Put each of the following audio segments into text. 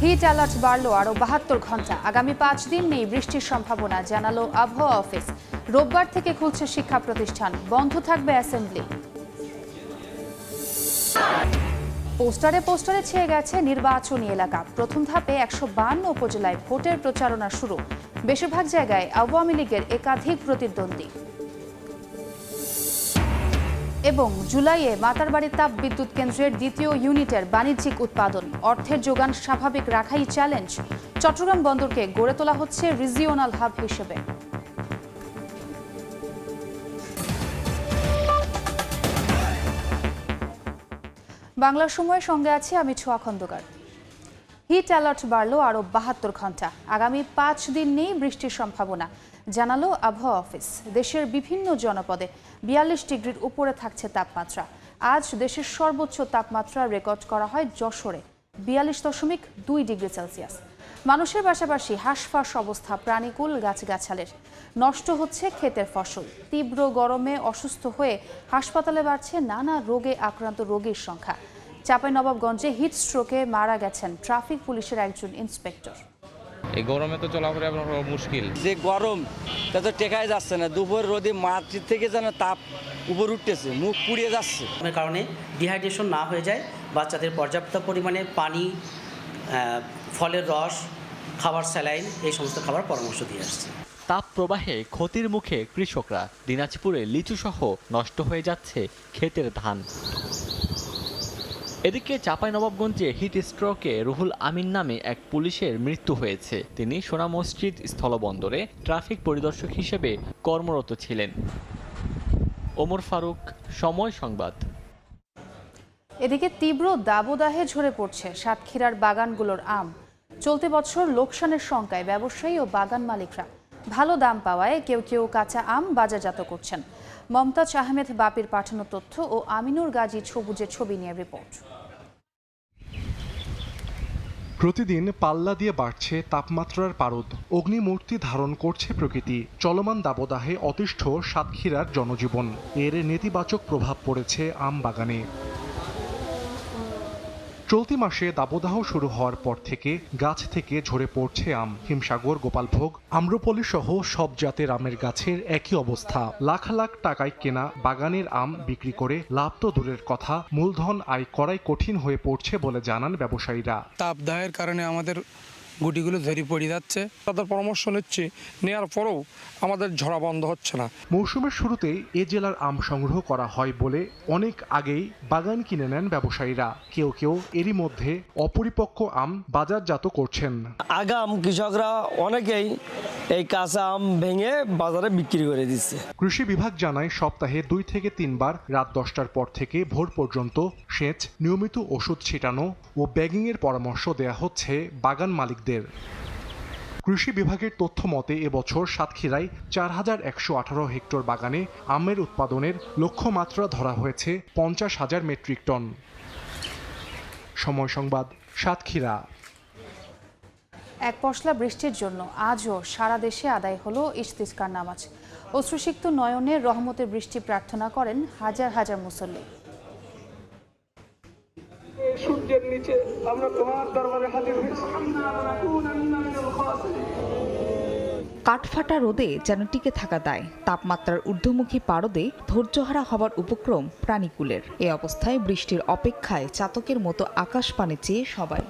Hit alert বাড়ল আরও ৭২ ঘন্টা। আগামী ৫ দিন নেই বৃষ্টির সম্ভাবনা, জানালো আবহাওয়া অফিস। রোববার থেকে খুলছে শিক্ষা প্রতিষ্ঠান, বন্ধ থাকবে অ্যাসেম্বলি। পোস্টারে পোস্টারে ছেয়ে গেছে নির্বাচনী এলাকা। প্রথম ধাপে ১৫২ উপজেলায় ভোটের প্রচারণা শুরু। বেশিরভাগ জায়গায় আওয়ামী লীগের একাধিক প্রতিদ্বন্দ্বী। এবং জুলাইয়ে মাতারবাড়ি তাপ বিদ্যুৎ কেন্দ্রের দ্বিতীয় ইউনিটের বাণিজ্যিক উৎপাদন। অর্থের যোগান স্বাভাবিক রাখাই চ্যালেঞ্জ। চট্টগ্রাম বন্দরকে গড়ে তোলা হচ্ছে রিজিওনাল হাব হিসেবে। বাংলার সময়ের সঙ্গে আছি আমি ছোঁয়া খন্দকার। হিট অ্যালার্ট বাড়ল আরও ৭২ ঘন্টা। আগামী ৫ দিন নেই বৃষ্টির সম্ভাবনা, জানালো আবহাওয়া অফিস। দেশের বিভিন্ন জনপদে ৪২ ডিগ্রির উপরে থাকছে তাপমাত্রা। আজ দেশের সর্বোচ্চ তাপমাত্রা রেকর্ড করা হয় যশোরে, ৪২.২ ডিগ্রি সেলসিয়াস। মানুষের পাশাপাশি হাঁসফাঁস অবস্থা প্রাণীকুল গাছগাছালের। নষ্ট হচ্ছে ক্ষেতের ফসল। তীব্র গরমে অসুস্থ হয়ে হাসপাতালে বাড়ছে নানা রোগে আক্রান্ত রোগীর সংখ্যা। চাঁপাইনবাবগঞ্জে হিট স্ট্রোকে মারা গেছেন ট্রাফিক পুলিশের একজন ইন্সপেক্টর। এই গরমে তো চলাফেরা মুশকিল। যে গরম তা তো টেকাই যাচ্ছে না। দুপুর রোদে মাটি থেকে যেন তাপ উপর উঠতেছে, মুখ পুড়িয়ে যাচ্ছে। কারণে ডিহাইড্রেশন না হয়ে যায়, বাচ্চাদের পর্যাপ্ত পরিমাণে পানি, ফলের রস, খাবার, স্যালাইন এই সমস্ত খাবার পরামর্শ দিয়ে আসছে। তাপ প্রবাহে ক্ষতির মুখে কৃষকরা। দিনাজপুরে লিচু সহ নষ্ট হয়ে যাচ্ছে ক্ষেতের ধান। এদিকে চাঁপাইনবাবগঞ্জে হিট স্ট্রোকে রুহুল আমিন নামে এক পুলিশের মৃত্যু হয়েছে। তিনি সোনা মসজিদ স্থলবন্দরে ট্রাফিক পরিদর্শক হিসেবে কর্মরত ছিলেন। ওমর ফারুক, সময় সংবাদ। এদিকে তীব্র দাবদাহে ঝরে পড়ছে সাতক্ষীরার বাগানগুলোর আম। চলতি বছর লোকসানের শঙ্কায় ব্যবসায়ী ও বাগান মালিকরা। ভালো দাম পাওয়ায় কেউ কেউ কাঁচা আম বাজারজাত করছেন। মমতাজ আহমেদ বাপির পাঠানো তথ্য ও আমিনুর গাজী সবুজের ছবি নিয়ে রিপোর্ট। প্রতিদিন পাল্লা দিয়ে বাড়ছে তাপমাত্রার পারদ। অগ্নিমূর্তি ধারণ করছে প্রকৃতি। চলমান দাবদাহে অতিষ্ঠ সাতক্ষীরার জনজীবন। এর নেতিবাচক প্রভাব পড়েছে আম বাগানে। চলতি মাসে দাবদাহ শুরু হওয়ার পর থেকে গাছ থেকে ঝরে পড়ছে আম। হিমসাগর, গোপালভোগ, আম্রপলি সহ সব জাতের আমের গাছের একই অবস্থা। লাখ লাখ টাকায় কেনা বাগানের আম বিক্রি করে লাভ তো দূরের কথা, মূলধন আয় করাই কঠিন হয়ে পড়ছে বলে জানান ব্যবসায়ীরা। তাপদাহের কারণে আমাদের গুটিগুলো ঝরে পড়ে যাচ্ছে। তাদের পরামর্শ নিচ্ছি, নেওয়ার পরেও আমাদের ঝরা বন্ধ হচ্ছে না। মৌসুমের শুরুতেই এ জেলার আম সংগ্রহ করা হয় বলে অনেক আগেই বাগান কিনে নেন ব্যবসায়ীরা। কেউ কেউ এরই মধ্যে অপরিপক্ক আম বাজারজাত করছেন। আগাম কৃষকরা অনেকেই এই কাঁচা আম ভেঙে বাজারে বিক্রি করে দিচ্ছে। কৃষি বিভাগ জানায় সপ্তাহে 2 থেকে 3 বার রাত 10টার পর থেকে ভোর পর্যন্ত সেচ, নিয়মিত ওষুধ ছিটানো ও ব্যাগিংয়ের পরামর্শ দেয়া হচ্ছে বাগান মালিকদের। কৃষি বিভাগের তথ্য মতে এবছর সাতক্ষীরায় ৪,১১৮ হেক্টর বাগানে আমের উৎপাদনের লক্ষ্যমাত্রা ধরা হয়েছে 50,000 মেট্রিক টন। সময় সংবাদ, সাতক্ষীরা। এক পশলা বৃষ্টির জন্য আজও সারা দেশে আদায় হলো ইস্তিসকার নামাজ। অশ্রুসিক্ত নয়নে রহমতের বৃষ্টি প্রার্থনা করেন হাজার হাজার মুসল্লি। সূর্যের নিচে আমরা তোমার দরবারে হাজির হয়েছি। কাঠফাটা রোদে যেন টিকে থাকা দায়। তাপমাত্রার ঊর্ধ্বমুখী পারদে ধৈর্যহারা হবার উপক্রম প্রাণীকুলের। এ অবস্থায় বৃষ্টির অপেক্ষায় চাতকের মতো আকাশ পানে চেয়ে সবাই।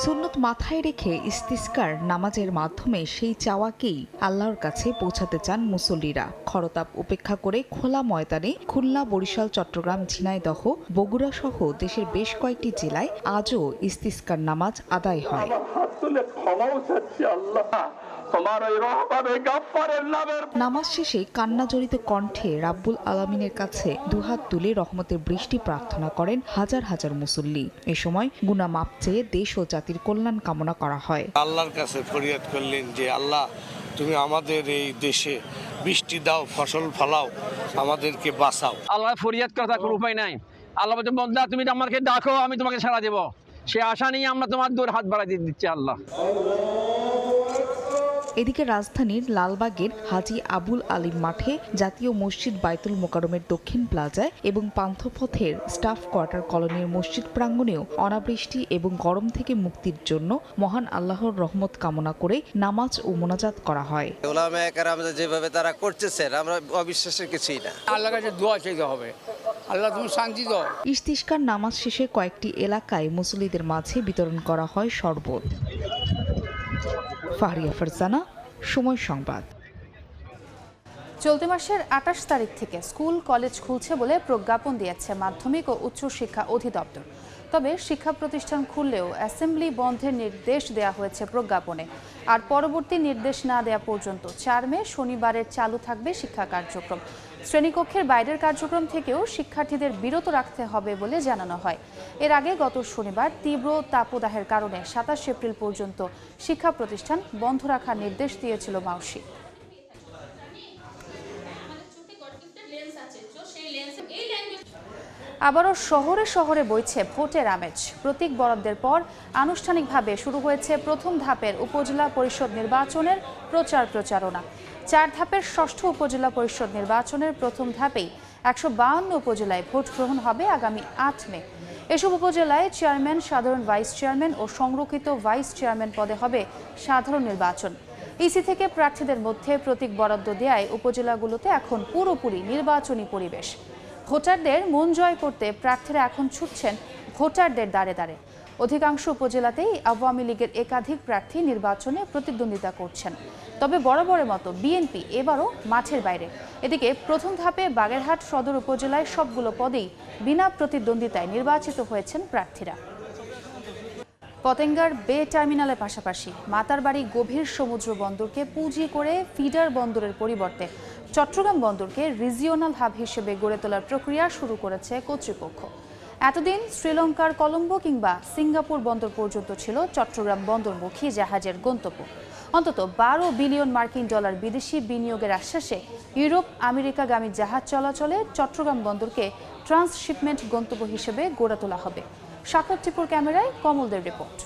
সুন্নত মাথায় রেখে ইস্তিসকার নামাজের মাধ্যমে সেই চাওয়াকেই আল্লাহর কাছে পৌঁছাতে চান মুসল্লিরা। খরতাপ উপেক্ষা করে খোলা ময়দানে খুলনা, বরিশাল, চট্টগ্রাম, ঝিনাইদহ, বগুড়া সহ দেশের বেশ কয়েকটি জেলায় আজও ইস্তিসকার নামাজ আদায় হয়। নামাজ শেষে কান্নাজড়িত কণ্ঠে রাব্বুল আলামিনের কাছে দুহাত তুলে রহমতের বৃষ্টি প্রার্থনা করেন হাজার হাজার মুসল্লি। এ সময় গুনাহ মাপ চেয়ে দেশ ও জাতির কল্যাণ কামনা করা হয়। আল্লাহর কাছে ফরিয়াদ করলেন যে আল্লাহ, তুমি আমাদের এই দেশে বৃষ্টি দাও, ফসল ফলাও, আমাদেরকে বাঁচাও। আল্লাহ ফরিয়াদ করা কোনো উপায় নাই। আল্লাহ বলছে, বান্দা তুমি আমাকে ডাকো, আমি তোমাকে সাড়া দেব। সে আশা নিয়ে আমরা তোমার দূর হাত বাড়াই দিচ্ছি। আল্লাহ এদিকে রাজধানীর লালবাগের হাজী আবুল আলীম মাঠে, জাতীয় মসজিদ বায়তুল মোকাররমের দক্ষিণ প্লাজায় এবং পান্থপথের স্টাফ কোয়ার্টার কলোনির মসজিদ প্রাঙ্গণেও অনাবৃষ্টি এবং গরম থেকে মুক্তির জন্য মহান আল্লাহর রহমত কামনা করে নামাজ ও মোনাজাত করা হয়। ওলামায়ে কেরাম যেভাবে তারা করতেছেন, আমরা অবিশ্বাসের কিছুই না। আল্লাহর কাছে দোয়া চাইতে হবে, আল্লাহ তুমি শান্তি দাও। ইস্তিসকার নামাজ শেষে কয়েকটি এলাকায় মুসল্লিদের মাঝে বিতরণ করা হয় শরবত। ফাহরিয়া ফারজানা, সময় সংবাদ। চলতি মাসের ২৮ তারিখ থেকে স্কুল কলেজ খুলছে বলে প্রজ্ঞাপন দিয়েছে মাধ্যমিক ও উচ্চ শিক্ষা অধিদপ্তর। তবে শিক্ষা প্রতিষ্ঠান খুললেও অ্যাসেম্বলি বন্ধের নির্দেশ দেওয়া হয়েছে প্রজ্ঞাপনে। আর পরবর্তী নির্দেশ না দেওয়া পর্যন্ত ৪ মে শনিবারের চালু থাকবে শিক্ষা কার্যক্রম। শ্রেণীকক্ষের বাইরের কার্যক্রম থেকেও শিক্ষার্থীদের বিরত রাখতে হবে বলে জানানো হয়। এর আগে গত শনিবার তীব্র তাপদাহের কারণে ২৭ এপ্রিল পর্যন্ত শিক্ষা প্রতিষ্ঠান বন্ধ রাখার নির্দেশ দিয়েছিল মাউসি। আবারও শহরে শহরে বইছে ভোটের আমেজ। প্রতীক বরাদ্দের পর আনুষ্ঠানিকভাবে শুরু হয়েছে প্রথম ধাপের উপজেলা পরিষদ নির্বাচনের প্রচারণা। ৪ ধাপের ষষ্ঠ উপজেলা পরিষদ নির্বাচনের প্রথম ধাপেই ১৫২ উপজেলায় ভোট গ্রহণ হবে আগামী ৮ মে। এসব উপজেলায় চেয়ারম্যান, সাধারণ ভাইস চেয়ারম্যান ও সংরক্ষিত ভাইস চেয়ারম্যান পদে হবে সাধারণ নির্বাচন। ইসি থেকে প্রার্থীদের মধ্যে প্রতীক বরাদ্দ দেয়ায় উপজেলাগুলোতে এখন পুরোপুরি নির্বাচনী পরিবেশ। ভোটারদের মন জয় করতে প্রার্থীরা এখন ছুটছেন ভোটারদের দ্বারে দ্বারে। অধিকাংশ উপজেলাতেই আওয়ামী লীগের একাধিক প্রার্থী নির্বাচনে প্রতিদ্বন্দ্বিতা করছেন। তবে বরাবরের মতো বিএনপি এবারও মাঠের বাইরে। এদিকে প্রথম ধাপে বাগেরহাট সদর উপজেলায় সবগুলো পদেই বিনা প্রতিদ্বন্দ্বিতায় নির্বাচিত হয়েছেন প্রার্থীরা। পতেঙ্গার বে টার্মিনালের পাশাপাশি মাতারবাড়ি গভীর সমুদ্র বন্দরকে পুঁজি করে ফিডার বন্দরের পরিবর্তে চট্টগ্রাম বন্দরকে রিজিওনাল হাব হিসেবে গড়ে তোলার প্রক্রিয়া শুরু করেছে কর্তৃপক্ষ। এতদিন শ্রীলঙ্কার কলম্বো কিংবা সিঙ্গাপুর বন্দর পর্যন্ত ছিল চট্টগ্রাম বন্দরমুখী জাহাজের গন্তব্য। অন্তত ১২ বিলিয়ন মার্কিন ডলার বিদেশি বিনিয়োগের আশ্বাসে ইউরোপ আমেরিকাগামী জাহাজ চলাচলে চট্টগ্রাম বন্দরকে ট্রান্সশিপমেন্ট গন্তব্য হিসেবে গড়ে তোলা হবে। সাকর টিপুর ক্যামেরায় কমলদের রিপোর্ট।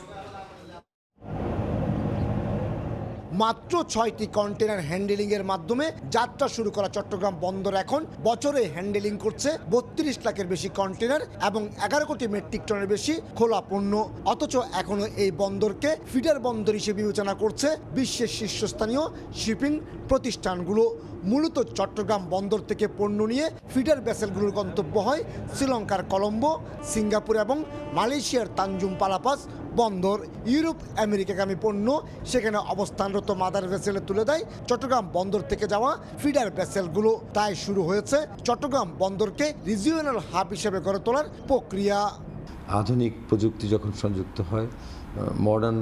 মাত্র ৬টি কন্টেনার হ্যান্ডেলিংয়ের মাধ্যমে যাত্রা শুরু করা চট্টগ্রাম বন্দর এখন বছরে হ্যান্ডেলিং করছে ৩২ লাখের বেশি কন্টেনার এবং ১১ কোটি মেট্রিক টনের বেশি খোলা পণ্য। অথচ এখনও এই বন্দরকে ফিডার বন্দর হিসেবে বিবেচনা করছে বিশ্বের শীর্ষস্থানীয় শিপিং প্রতিষ্ঠানগুলো। মূলত চট্টগ্রাম বন্দর থেকে পণ্য নিয়ে ফিডার ভেসেলগুলোর গন্তব্য হয় শ্রীলঙ্কার কলম্বো, সিঙ্গাপুর এবং মালয়েশিয়ার তানজুম পালাপাস বন্দর। ইউরোপ আমেরিকাগামী পণ্য সেখানে অবস্থানরত মাদার ভেসেলে তুলে দেয় চট্টগ্রাম বন্দর থেকে যাওয়া ফিডার ভেসেলগুলো। তাই শুরু হয়েছে চট্টগ্রাম বন্দরকে রিজিওনাল হাব হিসেবে গড়ে তোলার প্রক্রিয়া। আধুনিক প্রযুক্তি যখন সংযুক্ত হয়, মডার্ন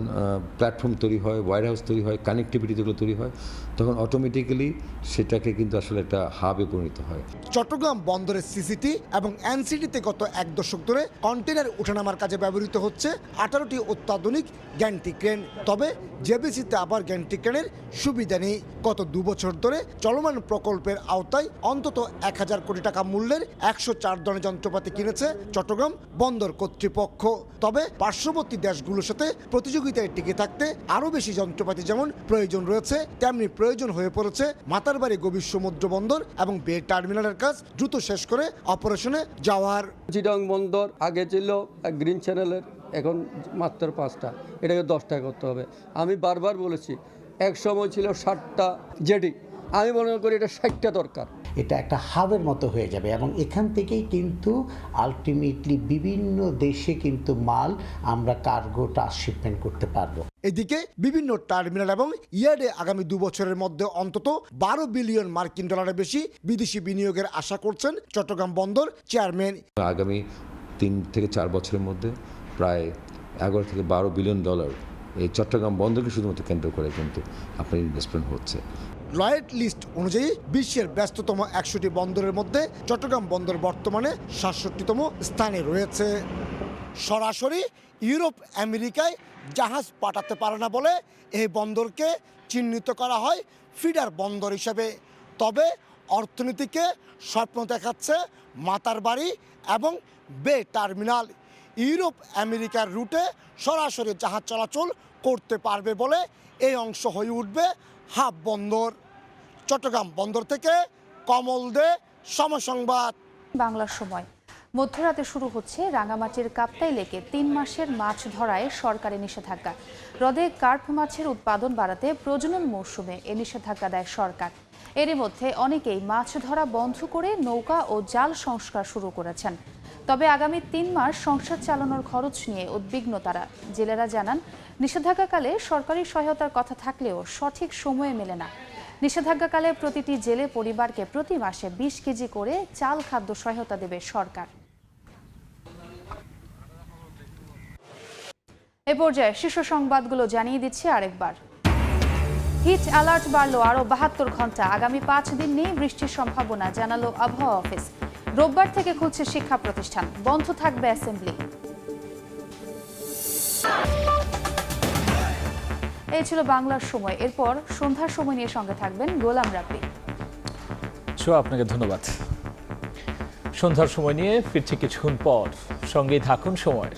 প্ল্যাটফর্ম তৈরি হয়, ওয়্যার হাউস তৈরি হয়, কানেক্টিভিটি যেগুলো তৈরি হয়, তখন অটোমেটিক্যালি সেটাকে কিন্তু আসলে একটা হাবে পরিণত হয়। চট্টগ্রাম বন্দরের সিসিটি এবং এনসিটিতে গত ১ দশক ধরে কন্টেনার ওঠানামার কাজে ব্যবহৃত হচ্ছে ১৮টি অত্যাধুনিক গ্যান্ট্রি ক্রেন। তবে জেবিসিতে আবার গ্যান্ট্রি ক্রেনের সুবিধা নেই। গত ২ বছর ধরে চলমান প্রকল্পের আওতায় অন্তত ১,০০০ কোটি টাকা মূল্যের ১০৪ ধরনের যন্ত্রপাতি কিনেছে চট্টগ্রাম বন্দর কর্তৃপক্ষ। তবে পার্শ্ববর্তী দেশগুলোর সাথে প্রতিযোগিতায় টিকে থাকতে আরও বেশি যন্ত্রপাতি যেমন প্রয়োজন রয়েছে, তেমনি প্রয়োজন হয়ে পড়েছে মাতারবাড়ি গভীর সমুদ্র বন্দর এবং বে টার্মিনালের কাজ দ্রুত শেষ করে অপারেশনে যাওয়ার। চিটাগং বন্দর আগে ছিল গ্রিন চ্যানেলের, এখন মাত্র ৫টা, এটাকে 10টা করতে হবে। আমি বারবার বলেছি, এক সময় ছিল 60টা জেটি, আমি মনে করি এটা 60টা দরকার। এটা একটা হাবের মতো হয়ে যাবে এবং এখান থেকেই কিন্তু আলটিমেটলি বিভিন্ন দেশে কিন্তু মাল আমরা কার্গো ট্রান্সশিপমেন্ট করতে পারবো। এদিকে বিভিন্ন টার্মিনাল এবং ইয়ার্ডে আগামী 2 বছরের মধ্যে অন্তত ১২ বিলিয়ন মার্কিন ডলারের বেশি বিদেশি বিনিয়োগের আশা করছেন চট্টগ্রাম বন্দর চেয়ারম্যান। আগামী ৩ থেকে ৪ বছরের মধ্যে প্রায় ১১ থেকে ১২ বিলিয়ন ডলার এই চট্টগ্রাম বন্দরকে শুধুমাত্র কেন্দ্র করে কিন্তু আপনার ইনভেস্টমেন্ট হচ্ছে। লয়েড লিস্ট অনুযায়ী বিশ্বের ব্যস্ততম ১০০টি বন্দরের মধ্যে চট্টগ্রাম বন্দর বর্তমানে ৬৭তম স্থানে রয়েছে। সরাসরি ইউরোপ আমেরিকায় জাহাজ পাঠাতে পারে না বলে এই বন্দরকে চিহ্নিত করা হয় ফিডার বন্দর হিসেবে। তবে অর্থনীতিকে স্বপ্ন দেখাচ্ছে মাতারবাড়ি এবং বে টার্মিনাল। ইউরোপ আমেরিকার রুটে সরাসরি জাহাজ চলাচল করতে পারবে বলে এই অংশ হয়ে উঠবে হাফ বন্দর। চট্টগ্রাম বন্দর থেকে কমল দে, সময় সংবাদ। বাংলার সময় মধ্যরাতে শুরু হচ্ছে রাঙামাটির কাপ্তাই লেকে 3 মাসের মাছ ধরায় সরকারি নিষেধাজ্ঞা। হ্রদে কার্প মাছের উৎপাদন বাড়াতে প্রজনন মৌসুমে এ নিষেধাজ্ঞা দেয় সরকার। এরই মধ্যে অনেকেই মাছ ধরা বন্ধ করে নৌকা ও জাল সংস্কার শুরু করেছেন। তবে আগামী 3 মাস সংসার চালানোর খরচ নিয়ে উদ্বিগ্ন তারা। জেলেরা জানান, নিষেধাজ্ঞাকালে সরকারি সহায়তার কথা থাকলেও সঠিক সময়ে মেলে না। নিষেধাজ্ঞাকালে প্রতিটি জেলে পরিবারকে প্রতি মাসে 20 কেজি করে চাল খাদ্য সহায়তা দেবে সরকার। এ পর্যায়ে শীর্ষ সংবাদগুলো জানিয়ে দিচ্ছি আরেকবার। হিট অ্যালার্ট বাড়ল আরও 72 ঘন্টা। আগামী 5 দিন নেই বৃষ্টির সম্ভাবনা, জানালো আবহাওয়া অফিস। রোববার থেকে খুলছে শিক্ষা প্রতিষ্ঠান, বন্ধ থাকবে অ্যাসেম্বলি। এই ছিল বাংলার সময়। এরপর সন্ধ্যার সময় নিয়ে সঙ্গে থাকবেন গোলাম রাব্বি। আপনাকে ধন্যবাদ। সন্ধ্যার সময় নিয়ে ফিরছি কিছুক্ষণ পর, সঙ্গেই থাকুন সময়ের।